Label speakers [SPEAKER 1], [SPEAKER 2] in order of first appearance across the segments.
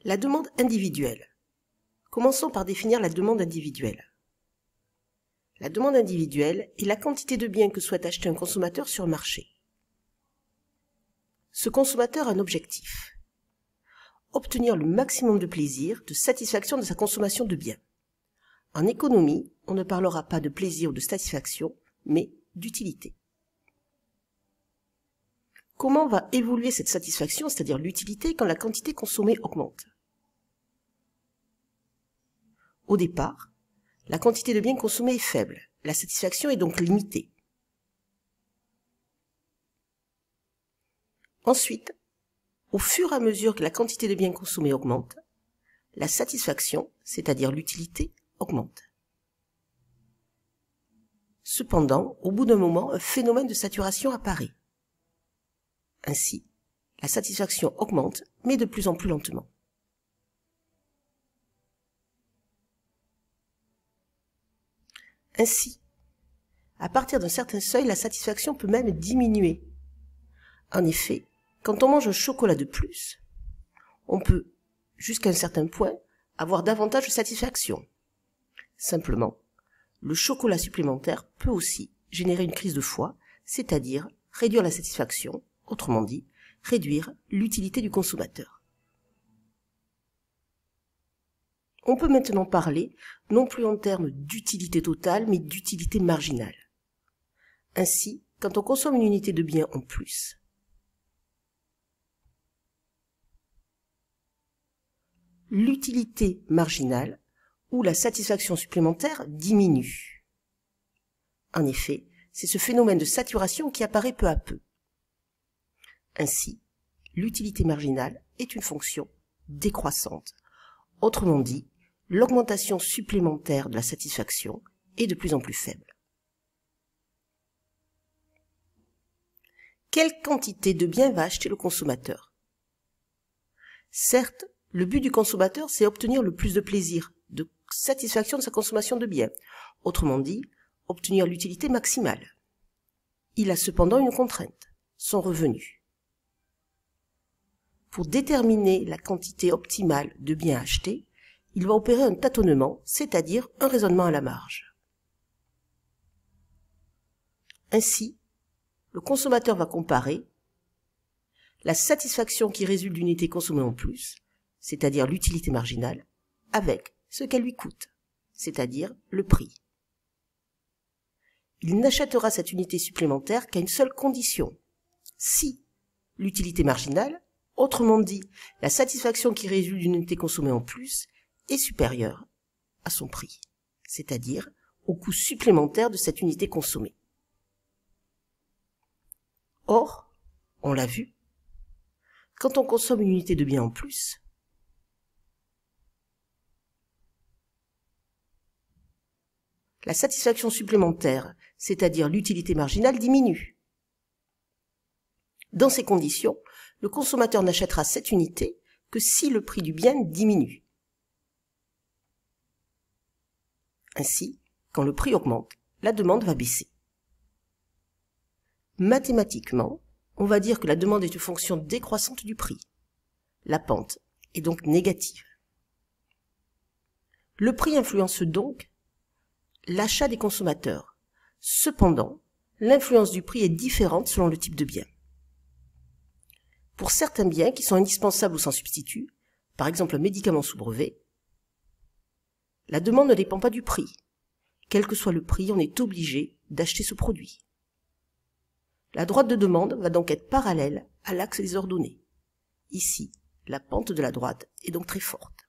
[SPEAKER 1] La demande individuelle. Commençons par définir la demande individuelle. La demande individuelle est la quantité de biens que souhaite acheter un consommateur sur le marché. Ce consommateur a un objectif. Obtenir le maximum de plaisir, de satisfaction de sa consommation de biens. En économie, on ne parlera pas de plaisir ou de satisfaction, mais d'utilité. Comment va évoluer cette satisfaction, c'est-à-dire l'utilité, quand la quantité consommée augmente? Au départ, la quantité de biens consommés est faible, la satisfaction est donc limitée. Ensuite, au fur et à mesure que la quantité de biens consommés augmente, la satisfaction, c'est-à-dire l'utilité, augmente. Cependant, au bout d'un moment, un phénomène de saturation apparaît. Ainsi, la satisfaction augmente, mais de plus en plus lentement. Ainsi, à partir d'un certain seuil, la satisfaction peut même diminuer. En effet, quand on mange un chocolat de plus, on peut, jusqu'à un certain point, avoir davantage de satisfaction. Simplement, le chocolat supplémentaire peut aussi générer une crise de foie, c'est-à-dire réduire la satisfaction, autrement dit, réduire l'utilité du consommateur. On peut maintenant parler, non plus en termes d'utilité totale, mais d'utilité marginale. Ainsi, quand on consomme une unité de bien en plus, l'utilité marginale ou la satisfaction supplémentaire diminue. En effet, c'est ce phénomène de saturation qui apparaît peu à peu. Ainsi, l'utilité marginale est une fonction décroissante. Autrement dit, l'augmentation supplémentaire de la satisfaction est de plus en plus faible. Quelle quantité de biens va acheter le consommateur? Certes, le but du consommateur, c'est obtenir le plus de plaisir, de satisfaction de sa consommation de biens. Autrement dit, obtenir l'utilité maximale. Il a cependant une contrainte, son revenu. Pour déterminer la quantité optimale de biens achetés, il va opérer un tâtonnement, c'est-à-dire un raisonnement à la marge. Ainsi, le consommateur va comparer la satisfaction qui résulte d'une unité consommée en plus, c'est-à-dire l'utilité marginale, avec ce qu'elle lui coûte, c'est-à-dire le prix. Il n'achètera cette unité supplémentaire qu'à une seule condition. Si l'utilité marginale, autrement dit la satisfaction qui résulte d'une unité consommée en plus, est supérieure à son prix, c'est-à-dire au coût supplémentaire de cette unité consommée. Or, on l'a vu, quand on consomme une unité de bien en plus, la satisfaction supplémentaire, c'est-à-dire l'utilité marginale, diminue. Dans ces conditions, le consommateur n'achètera cette unité que si le prix du bien diminue. Ainsi, quand le prix augmente, la demande va baisser. Mathématiquement, on va dire que la demande est une fonction décroissante du prix. La pente est donc négative. Le prix influence donc l'achat des consommateurs. Cependant, l'influence du prix est différente selon le type de bien. Pour certains biens qui sont indispensables ou sans substitut, par exemple un médicament sous brevet, la demande ne dépend pas du prix. Quel que soit le prix, on est obligé d'acheter ce produit. La droite de demande va donc être parallèle à l'axe des ordonnées. Ici, la pente de la droite est donc très forte.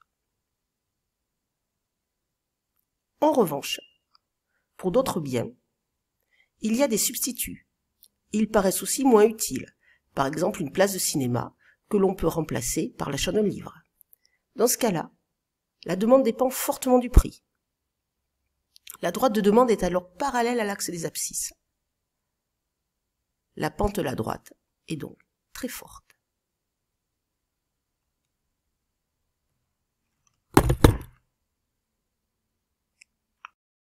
[SPEAKER 1] En revanche, pour d'autres biens, il y a des substituts. Ils paraissent aussi moins utiles, par exemple une place de cinéma que l'on peut remplacer par l'achat d'un livre. Dans ce cas-là, la demande dépend fortement du prix. La droite de demande est alors parallèle à l'axe des abscisses. La pente de la droite est donc très forte.